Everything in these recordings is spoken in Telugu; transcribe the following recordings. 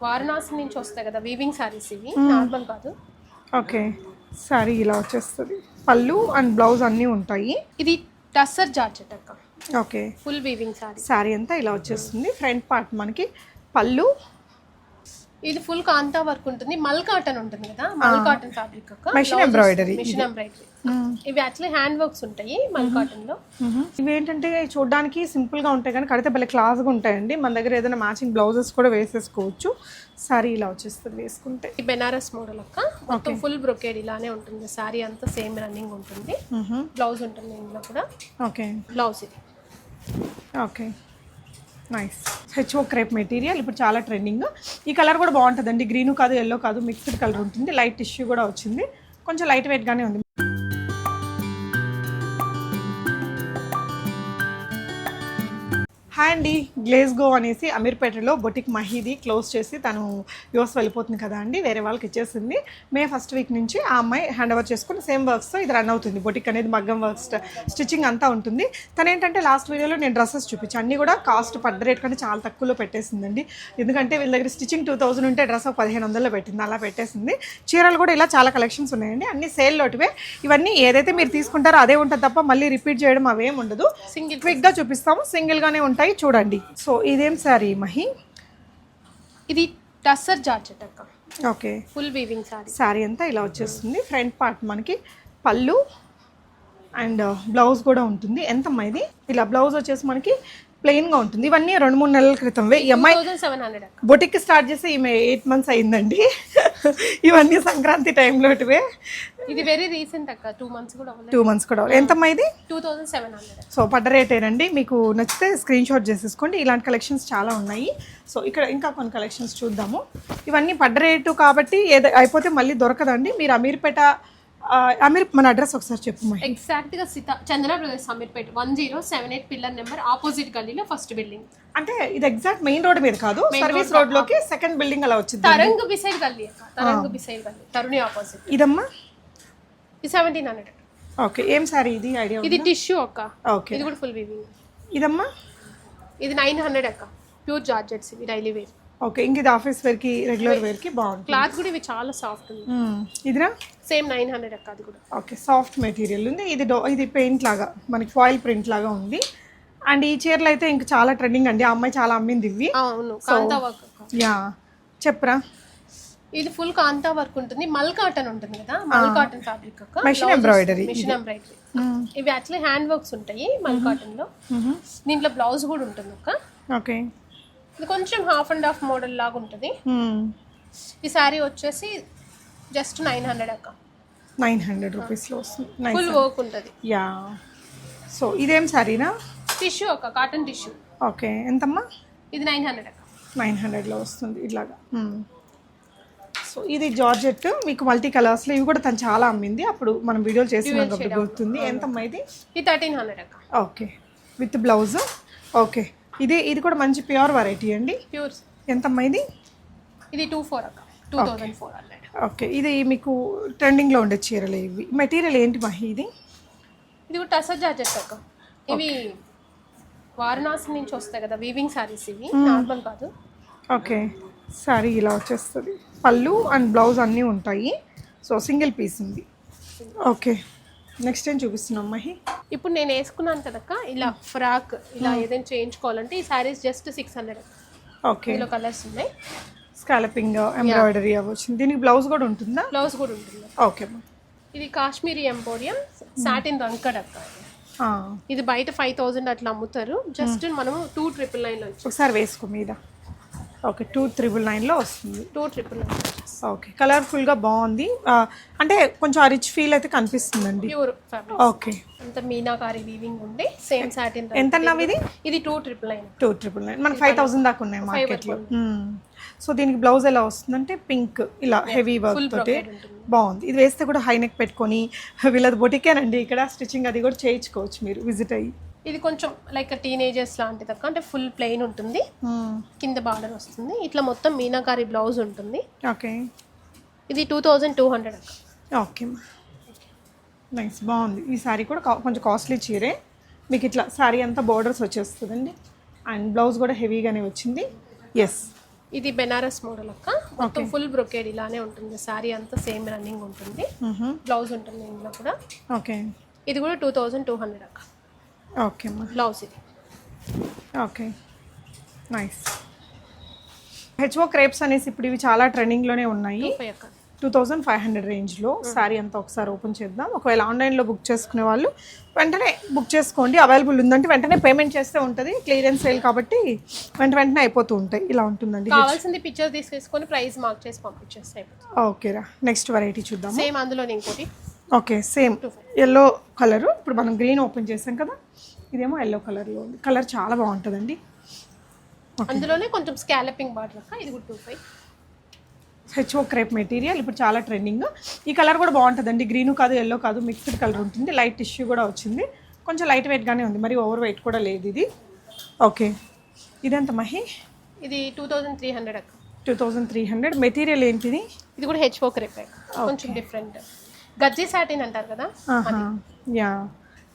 వారణాసి నుంచి వస్తాయి కదా వీవింగ్ సారీస్, ఇవి నార్మల్ కాదు. ఓకే, సారీ ఇలా వచ్చేస్తుంది. పళ్ళు అండ్ బ్లౌజ్ అన్నీ ఉంటాయి. ఇది టస్సర్ జార్జెట్ అక్క. Okay, full weaving sorry. Sorry అంతా ఇలా వచ్చేస్తుంది. ఫ్రంట్ పార్ట్ మనకి పళ్ళు. ఇది ఫుల్ కాంతా వర్క్ ఉంటుంది. మల్ కాటన్ ఉంటుంది కదా, మల్ కాటన్ ఫ్యాబ్రిక్ అక్క. Machine embroidery. ఇవి యాక్చువల్లీ హ్యాండ్ వర్క్స్ ఉంటాయి మల్ కాటన్ లో. ఇవి ఏంటంటే చూడడానికి సింపుల్ గా ఉంటాయి కానీ కడితే భలే క్లాస్ గా ఉంటాయండి. మన దగ్గర ఏదైనా మ్యాచింగ్ బ్లౌజెస్ కూడా వేసేసుకోవచ్చు. సారీ ఇలా వచ్చేస్తుంది వేసుకుంటే. ఈ బెనారస్ మోడల్ అక్క, మొత్తం ఫుల్ బ్రొకేడ్ ఇలానే ఉంటుంది. సారీ అంతా సేమ్ రన్నింగ్ ఉంటుంది. బ్లౌజ్ ఉంటుంది ఇందులో కూడా. ఓకే, బ్లౌజ్ ఇది. Okay, nice. HO crepe material ఇప్పుడు చాలా ట్రెండింగ్. ఈ కలర్ కూడా బాగుంటుందండి. గ్రీన్ కాదు, ఎల్లో కాదు, మిక్స్డ్ కలర్ ఉంటుంది. లైట్ టిష్యూ కూడా వచ్చింది. కొంచెం లైట్ వెయిట్గానే ఉంది. హాయ్ అండి, గ్లేజ్ గో అనేసి అమీర్పేటలో బొటిక్ మహీది క్లోజ్ చేసి తను యూఎస్ వెళ్ళిపోతుంది కదా అండి, వేరే వాళ్ళకి ఇచ్చేసింది. మే ఫస్ట్ వీక్ నుంచి ఆ అమ్మాయి హ్యాండ్ ఓవర్ చేసుకుని సేమ్ వర్క్స్తో ఇది రన్ అవుతుంది. బొటిక్ అనేది మగ్గం వర్క్స్, స్టిచ్చింగ్ అంతా ఉంటుంది. తను ఏంటంటే లాస్ట్ వీడియోలో నేను డ్రెస్సెస్ చూపించాను, అన్నీ కూడా కాస్ట్ పడ్డ రేట్ కంటే చాలా తక్కువలో పెట్టేసిందండి. ఎందుకంటే వీళ్ళ దగ్గర స్టిచ్చింగ్ 2000 ఉంటే డ్రెస్ 1500లో పెట్టింది, అలా పెట్టేసింది. చీరలు కూడా ఇలా చాలా కలెక్షన్స్ ఉన్నాయండి, అన్ని సేల్ లోటివే. ఇవన్నీ ఏదైతే మీరు తీసుకుంటారో అదే ఉంటుంది తప్ప మళ్ళీ రిపీట్ చేయడం అవేం ఉండదు. క్విక్గా చూపిస్తాము, సింగిల్గానే ఉంటాయి చూడండి. సో ఇదేం సారీ మహి? ఇది టస్సర్ జార్జెట్ అక్క. Okay, full weaving sorry. Sorry అంతా ఇలా వచ్చేస్తుంది. ఫ్రంట్ పార్ట్ మనకి పళ్ళు అండ్ బ్లౌజ్ కూడా ఉంటుంది. ఎంతమ్మా ఇది? ఇలా బ్లౌజ్ వచ్చేసి మనకి ప్లెయిన్గా ఉంటుంది. ఇవన్నీ 2-3 నెలల క్రితంవే. ఈ అమ్మాయి 2700 బొటిక్ స్టార్ట్ చేసి ఈమె 8 months అయిందండి. ఇవన్నీ సంక్రాంతి టైంలోటివే. ఇది వెరీ రీసెంట్ అక్క, 2 months కూడా అవ్వలేదు. 2 months కూడా అవ్వలేదు. ఎంతమ్మా ఇది? 2700. సో పడ్డ రేటేనండి. మీకు నచ్చితే స్క్రీన్ షాట్ చేసేసుకోండి. ఇలాంటి కలెక్షన్స్ చాలా ఉన్నాయి. సో ఇక్కడ ఇంకా కొన్ని కలెక్షన్స్ చూద్దాము. ఇవన్నీ పడ్డ రేటు కాబట్టి అయిపోతే మళ్ళీ దొరకదండి. మీరు అమీర్పేట మన అడ్రస్ ఒకసారి చెప్పు. ఎగ్జాక్ట్ గా Chandana brothers Ameerpet 1078 pillar number, opposite గల్లీలో ఫస్ట్ బిల్డింగ్. అంటే ఇది ఎగ్జాక్ట్ మెయిన్ రోడ్ మీద కాదు, సర్వీస్ రోడ్ లోకి సెకండ్ బిల్డింగ్ అలా వచ్చింది. తరంగ్ బిసైడ్ గల్లీ అక్క, తరంగ్ బిసైడ్ గల్లీ, తరుణి ఆపోజిట్. ఇదమ్మా 1700. ఓకే, ఏం సారీ ఇది? ఐడియా. ఇది టిష్యూ అక్క. ఓకే, ఇది కూడా ఫుల్ వీవింగ్. ఇదమ్మా ఇది 900 అక్క, ప్యూర్ జార్జెట్స్, ఇవి డైలీ వేర్. ఓకే, ఇంక ఇది ఆఫీస్ వేర్ కి రెగ్యులర్ వేర్ కి బాగుంటుంది. క్లాత్ కూడా ఇవి చాలా సాఫ్ట్ ఉంది. ఇదిరా సేమ్ 900 అక్క, అది కూడా. ఓకే, సాఫ్ట్ మెటీరియల్ ఉంది. ఇది పెయింట్ లాగా మనకి ఫాయిల్ ప్రింట్ లాగా ఉంది. అండ్ ఈ చీరలు అయితే ఇంకా చాలా ట్రెండింగ్ అండి. ఆ అమ్మాయి చాలా అమ్మింది ఇవి. అవును, కాంతా వర్క్. యా, చెప్పరా. ఇది ఫుల్ కాంతా వర్క్ ఉంటుంది. మల్ కాటన్ ఉంటుంది కదా, మల్ కాటన్ ఫ్యాబ్రిక్ అక్క. Machine embroidery. ఇవి యాక్చువల్లీ హ్యాండ్ వర్క్స్ ఉంటాయి మల్ కాటన్ లో. దీంట్లో బ్లౌజ్ కూడా ఉంటుంది అక్క. ఓకే, ఇది కొంచెం హాఫ్ అండ్ హాఫ్ మోడల్ లాగా ఉంటుంది. ఈ సారీ వచ్చేసి జస్ట్ 900 అక్క. 900 రూపీస్లో వస్తుంది. ఫుల్ వర్క్ ఉంటుంది. యా. సో ఇదేం సారీనా? టిష్యూ అక్క, కాటన్ టిష్యూ. ఓకే, ఎంతమ్మా? ఇది 900 అక్క. 900లో వస్తుంది ఇట్లాగా. సో ఇది జార్జెట్, మీకు మల్టీ కలర్స్లో. ఇవి కూడా తను చాలా అమ్మింది, అప్పుడు మనం వీడియోలు చేసినప్పుడు గుర్తుంది. ఎంతమ్మా ఇది? ఇది 1300 అక్క. Okay, with blouse. ఓకే, ఇది కూడా మంచి ప్యూర్ వెరైటీ అండి. ప్యూర్. ఎంతమ్మా ఇది? ఇది 24 అక్క, 2400. ఓకే, ఇది మీకు ట్రెండింగ్లో ఉండే చీరలు ఇవి. మెటీరియల్ ఏంటి మహి ఇది? ఇది కూడా టస్సర్ జార్జెట్ అక్క. ఇవి వారణాసి నుంచి వస్తాయి కదా వీవింగ్ సారీస్, ఇవి నార్మల్ కాదు. ఓకే, సారీ ఇలా వచ్చేస్తుంది. పళ్ళు అండ్ బ్లౌజ్ అన్నీ ఉంటాయి. సో సింగిల్ పీస్ ఉంది. ఓకే, నెక్స్ట్ ఏం చూపిస్తున్నాం మహి? ఇప్పుడు నేను వేసుకున్నాను కదక్క, ఇలా ఫ్రాక్ ఇలా ఏదైనా చేయించుకోవాలంటే ఈ సారీస్ జస్ట్ 600. ఓకే, ఇందులో కలర్స్ ఉన్నాయి. స్కాలపింగ్ ఎంబ్రాయిడరీ వచ్చింది. దీనికి బ్లౌజ్ కూడా ఉంటుందా? బ్లౌజ్ కూడా ఉంటుంది. ఓకే, ఇది కాశ్మీరీ ఎంపోరియం సాటిన్ రంకడ్ అక్క. ఇది బయట 5000 అట్లా అమ్ముతారు. జస్ట్ మనము 2999లో ఒకసారి వేసుకో మీద. ఓకే, 2999లో వస్తుంది. 2999. ఓకే, కలర్ఫుల్గా బాగుంది. అంటే కొంచెం ఆ రిచ్ ఫీల్ అయితే కనిపిస్తుందండి. Pure fabric. ఓకే, అంత మీనాకారి వీవింగ్ ఉండే సేమ్ సాటిన్. ఎంత అన్నావు ఇది? ఇది 2999. 2999 మనకి 5000 దాకా ఉన్నాయి మార్కెట్లో. సో దీనికి బ్లౌజ్ ఎలా వస్తుందంటే పింక్ ఇలా హెవీ వర్క్ తోటి బాగుంది. ఇది వేస్తే కూడా హై నెక్ పెట్టుకొని వీళ్ళది బొటికేనండి ఇక్కడ స్టిచ్చింగ్, అది కూడా చేయించుకోవచ్చు మీరు విజిట్ అయ్యి. ఇది కొంచెం లైక్ టీనేజర్స్ లాంటిది అక్క, అంటే ఫుల్ ప్లెయిన్ ఉంటుంది, కింద బార్డర్ వస్తుంది. ఇట్లా మొత్తం మీనాకారి బ్లౌజ్ ఉంటుంది. ఓకే, ఇది 2200 అక్క. ఓకే, నైస్, బాగుంది. ఈ శారీ కూడా కొంచెం కాస్ట్లీ చీరే. మీకు ఇట్లా శారీ అంతా బోర్డర్స్ వచ్చేస్తుందండి. అండ్ బ్లౌజ్ కూడా హెవీగానే వచ్చింది. ఎస్, ఇది బెనారస్ మోడల్ అక్క, మొత్తం ఫుల్ బ్రొకేడ్ ఇలానే ఉంటుంది. సారీ అంతా సేమ్ రన్నింగ్ ఉంటుంది. బ్లౌజ్ ఉంటుంది ఇందులో కూడా. ఓకే, ఇది కూడా 2200 అక్క. ఓకే అమ్మా. బ్లౌజ్ ఇది. Okay, nice. హెచ్ఓ క్రేప్స్ అనేసి ఇప్పుడు ఇవి చాలా ట్రెండింగ్లోనే ఉన్నాయి. 25 అక్క. 2500 రేంజ్లో శారీ అంతా ఒకసారి ఓపెన్ చేద్దాం. ఒకవేళ ఆన్లైన్లో బుక్ చేసుకునే వాళ్ళు వెంటనే బుక్ చేసుకోండి. అవైలబుల్ ఉందంటే వెంటనే పేమెంట్ చేస్తే ఉంటుంది. క్లియరెన్స్ సేల్ కాబట్టి వెంటనే అయిపోతూ ఉంటాయి. ఇలా ఉంటుందండి. కావాల్సింది పిక్చర్ తీసుకొని ప్రైస్ మార్క్ చేసి పంపించేస్తే ఓకేరా. నెక్స్ట్ వెరైటీ చూద్దాం. సేమ్ అందులోనే ఇంకోటి. Okay, same yellow colour. ఇప్పుడు మనం గ్రీన్ ఓపెన్ చేసాం కదా, ఇదేమో ఎల్లో కలర్లో ఉంది. కలర్ చాలా బాగుంటుందండి. అందులోనే కొంచెం స్కాలపింగ్ బార్డర్ అక్క. ఇది కూడా 25. హెచ్ఓ క్రేప్ మెటీరియల్ ఇప్పుడు చాలా ట్రెండింగ్. ఈ కలర్ కూడా బాగుంటుందండి. గ్రీన్ కాదు, ఎల్లో కాదు, మిక్స్డ్ కలర్ ఉంటుంది. లైట్ టిష్యూ కూడా వచ్చింది. కొంచెం లైట్ వెయిట్గానే ఉంది, మరి ఓవర్ వెయిట్ కూడా లేదు ఇది. ఓకే, ఇదెంత మహి? ఇది 2300 అక్క. 2300. మెటీరియల్ ఏంటిది? ఇది కూడా హెచ్ఓ క్రేప్, కొంచెం డిఫరెంట్. గజ్జి సాటిన్ అంటారు కదా. యా,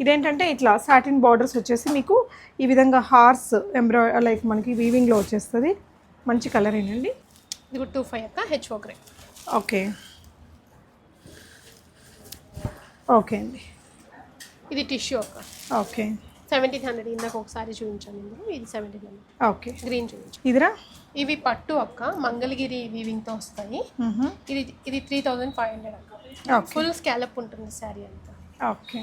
ఇదేంటంటే ఇట్లా సాటిన్ బార్డర్స్ వచ్చేసి మీకు ఈ విధంగా హార్స్ లైక్ మనకి వీవింగ్లో వచ్చేస్తుంది. మంచి కలర్ ఏనండి. ఇది కూడా 25 అక్క. HO crepe. ఓకే, ఓకే అండి. ఇది టిష్యూ అక్క. ఓకే, 1700. ఇందాక ఒకసారి చూపించాను ఇందులో. ఇది 1700. ఓకే, గ్రీన్ చూపించాను. ఇదిరా? ఇవి పట్టు అక్క, మంగళగిరి వీవింగ్తో వస్తాయి. ఇది 3500 అక్క. ఫుల్ స్కాలప్ ఉంటుంది శారీ అంతా. Okay,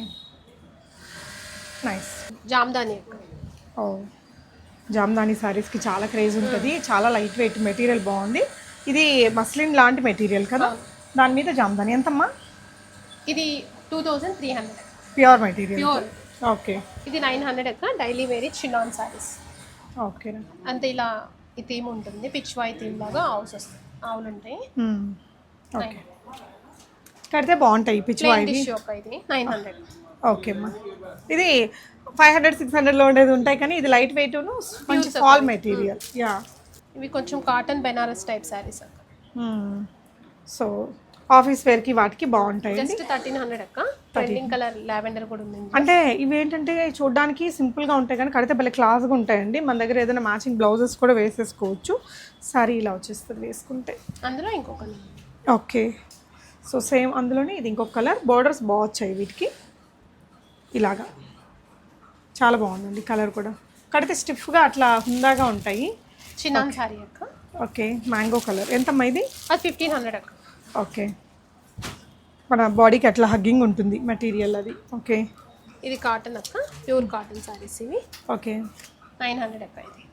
nice. జామ్దాని అక్క. ఓ, జామ్దాని సారీస్కి చాలా క్రేజ్ ఉంటుంది. చాలా లైట్ వెయిట్ మెటీరియల్ బాగుంది. ఇది మస్లిన్ లాంటి మెటీరియల్ కదా, దాని మీద జామ్దాని. ఎంతమ్మా? ఇది 2300. Pure material. ప్యూర్. ఓకే, ఇది 900 అక్క. Daily vary chinon saris. Okay, అంతే. ఇలా ఈ థీమ్ ఉంటుంది, పిచ్వాయి థీమ్ లాగా. ఆవుస్ వస్తాయి, ఆవులు ఉంటాయి. ఓకే, కడితే బాగుంటాయి పిచ్వాయి. టిష్యూ అక్క. ఇది 900. ఓకే అమ్మా. ఇది 500-600లో ఉండేది ఉంటాయి, కానీ ఇది లైట్ వెయిట్ మంచి ఫాల్ మెటీరియల్. యా, ఇవి కొంచెం కాటన్ బెనారస్ టైప్ శారీస్ అక్క. సో ఆఫీస్ వేర్కి వాటికి బాగుంటాయి. జస్ట్ 1300 అక్క. ట్రెండింగ్ కలర్ లావెండర్ కూడా ఉంది. అంటే ఇవి ఏంటంటే చూడడానికి సింపుల్గా ఉంటాయి, కానీ కడితే భలే క్లాస్గా ఉంటాయండి. మన దగ్గర ఏదైనా మ్యాచింగ్ బ్లౌజెస్ కూడా వేసేసుకోవచ్చు. సారీ ఇలా వచ్చేస్తుంది వేసుకుంటే. అందులో ఇంకొక. ఓకే, సో సేమ్ అందులోనే ఇది ఇంకొక కలర్. బోర్డర్స్ బాగా వచ్చాయి వీటికి, ఇలాగా చాలా బాగుందండి. కలర్ కూడా కడితే స్టిఫ్గా అట్లా హుందాగా ఉంటాయి. చిన్నాన్ సారీ అక్క. Okay, mango colour. ఎంతమ్మా ఇది? అది 1500 అక్క. ఓకే, మన బాడీకి అట్లా హగ్గింగ్ ఉంటుంది మెటీరియల్ అది. ఓకే, ఇది కాటన్ అక్క. ప్యూర్ కాటన్ సారీస్ ఇవి. ఓకే, 900 అక్క. ఇది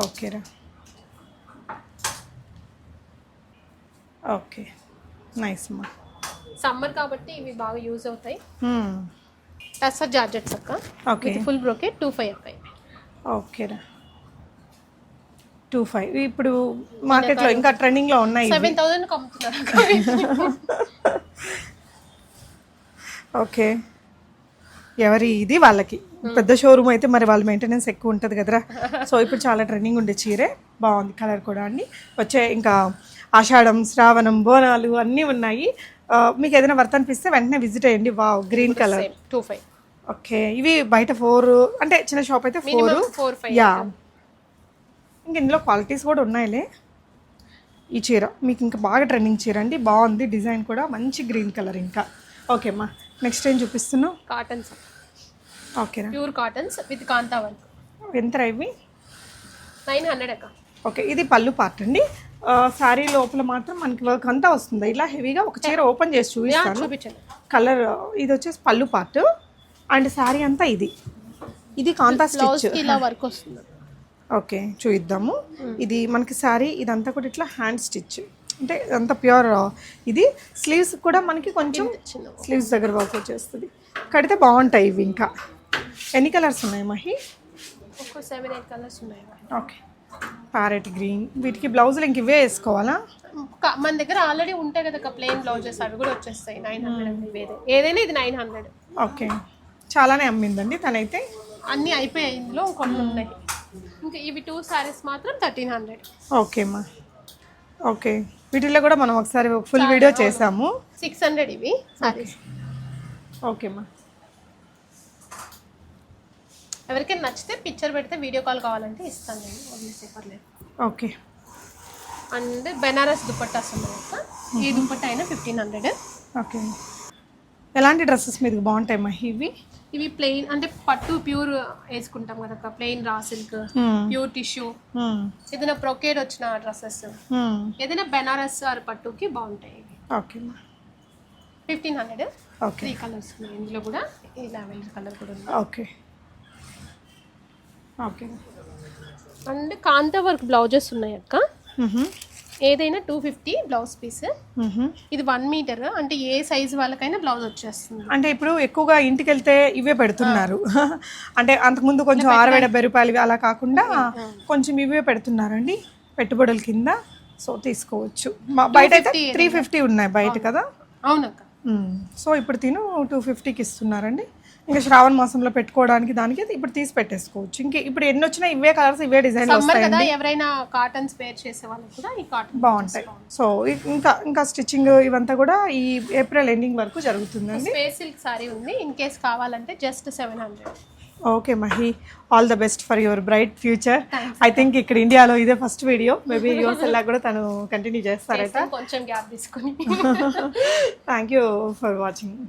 ఓకేరా. ఓకే, నైస్ అమ్మా. సమ్మర్ కాబట్టి ఇవి బాగా యూజ్ అవుతాయి. టస్సర్ జార్జెట్స్ అక్క. ఓకే, ఫుల్ బ్రోకెట్ 25 అక్క. ఓకేరా. 25 ఇప్పుడు మార్కెట్లో ఇంకా ట్రెండింగ్లో ఉన్నాయి. 7000 అమ్ముతున్నారు అక్క. ఓకే, ఎవరి ఇది వాళ్ళకి. పెద్ద షోరూమ్ అయితే మరి వాళ్ళ మెయింటెనెన్స్ ఎక్కువ ఉంటుంది కదరా. సో ఇప్పుడు చాలా ట్రెండింగ్ ఉండే చీరే. బాగుంది కలర్ కూడా అండి. వచ్చే ఇంకా ఆషాఢం, శ్రావణం, బోనాలు అన్నీ ఉన్నాయి. మీకు ఏదైనా వర్త్ అనిపిస్తే వెంటనే విజిట్ అయ్యండి. Wow, green colour. 25. ఓకే, ఇవి బయట 4, అంటే చిన్న షాప్ అయితే 4. యా, ఇంక ఇందులో క్వాలిటీస్ కూడా ఉన్నాయిలే. ఈ చీర మీకు ఇంకా బాగా ట్రెండింగ్ చీర అండి. బాగుంది, డిజైన్ కూడా మంచి గ్రీన్ కలర్. ఇంకా ఓకే అమ్మా, నెక్స్ట్ ఏం చూపిస్తున్నావు? కాటన్స్. ఓకేనా, pure cottons with kantha work. ఎంత ఇవి? 900 అక్క. ఓకే, ఇది పళ్ళు పార్ట్ అండి. శారీ లోపల మాత్రం మనకి వర్క్ అంతా వస్తుంది. ఇలా హెవీగా ఒక చీర ఓపెన్ చేసి చూపిస్తాను. కలర్ ఇది వచ్చేసి పళ్ళు పార్ట్ అండ్ శారీ అంతా ఇది కాంతా స్టిచ్. ఇలా వర్క్ వస్తుంది. ఓకే, చూద్దాము. ఇది మనకి శారీ ఇదంతా కూడా ఇట్లా హ్యాండ్ స్టిచ్, అంటే ఇదంతా ప్యూర్. ఇది స్లీవ్స్ కూడా మనకి కొంచెం స్లీవ్స్ దగ్గర వర్క్ వచ్చేస్తుంది. కడితే బాగుంటాయి ఇవి. ఇంకా ఎన్ని కలర్స్ ఉన్నాయి మహి? ఒక 7-8 కలర్స్ ఉన్నాయి. Okay, parrot green. వీటికి బ్లౌజులు ఇంక ఇవే వేసుకోవాలా? మన దగ్గర ఆల్రెడీ ఉంటాయి కదా ప్లెయిన్ బ్లౌజెస్, అవి కూడా వచ్చేస్తాయి. 900 ఏదైనా ఇది 900. ఓకే, చాలానే అమ్మిందండి తనైతే. అన్నీ అయిపోయాయి, ఇందులో కొన్ని ఉన్నాయి. ఇంకా ఇవి 2 సారీస్ మాత్రం 1300. ఓకే అమ్మా. ఓకే, వీటిల్లో కూడా మనం ఒకసారి ఫుల్ వీడియో చేసాము. 600 ఇవి సారీస్. ఓకే అమ్మా. ఎవరికైనా నచ్చితే పిక్చర్ పెడితే వీడియో కాల్ కావాలంటే ఇస్తాను నేను. పర్లేదు. ఓకే, అండ్ బెనారస్ దుపట్టాస్ ఉన్నాయి అక్క. ఈ దుపట్టా అయినా 1500. ఓకే. ఎలాంటి డ్రెస్సెస్ మీకు బాగుంటాయి ఇవి? ఇవి ప్లెయిన్ అంటే పట్టు ప్యూర్ వేసుకుంటాం కదా, plain raw silk, pure tissue, ఏదైనా బ్రొకేడ్ వచ్చిన డ్రెస్సెస్, ఏదైనా బెనారస్ ఆర్ పట్టుకి బాగుంటాయి ఇవి. ఓకే. 1500. ఓకే. 3 కలర్స్ ఉన్నాయి ఇందులో కూడా. ఈ లావెండర్ కలర్ కూడా ఉంది. Okay. Okay. And kantha work blouses ఉన్నాయి అక్క. ఏదైనా 250 బ్లౌజ్ పీస్. ఇది 1 మీటర్, అంటే ఏ సైజ్ వాళ్ళకైనా బ్లౌజ్ వచ్చేస్తుంది. అంటే ఇప్పుడు ఎక్కువగా ఇంటికి వెళ్తే ఇవే పెడుతున్నారు. అంటే అంతకుముందు కొంచెం 60-70 రూపాయలు అలా కాకుండా కొంచెం ఇవే పెడుతున్నారండి పెట్టుబడుల కింద. సో తీసుకోవచ్చు. బయట అయితే 350 ఉన్నాయి బయట కదా. అవునక్క. సో ఇప్పుడు 250కి ఇస్తున్నారండి. ఇంకా శ్రావణ మాసంలో పెట్టుకోవడానికి దానికి ఇప్పుడు తీసి పెట్టేసుకోవచ్చు. ఇంకా ఇప్పుడు ఎన్ని వచ్చినా ఇవే కలర్స్ ఇవే డిజైన్ వస్తాయి. ఎవరైనా కాటన్స్ వేర్ చేసే వాళ్ళకి కూడా ఈ కాటన్ బాగుంటాయి. సో ఇంకా స్టిచ్చింగ్ ఇవంతా కూడా ఈ ఏప్రిల్ ఎండింగ్ వరకు జరుగుతుందండి. స్పేస్ సిల్క్ సారీ ఉంది, ఇన్ కేస్ కావాలంటే just 700. Okay Mahi, all the best for your bright future. I think ఇక్కడ ఇండియాలో ఇదే ఫస్ట్ వీడియో. మేబీ యూఎస్ ఎలా కూడా తను కంటిన్యూ చేస్తారట. కొంచెం గ్యాప్ తీసుకొని. Thank you for watching.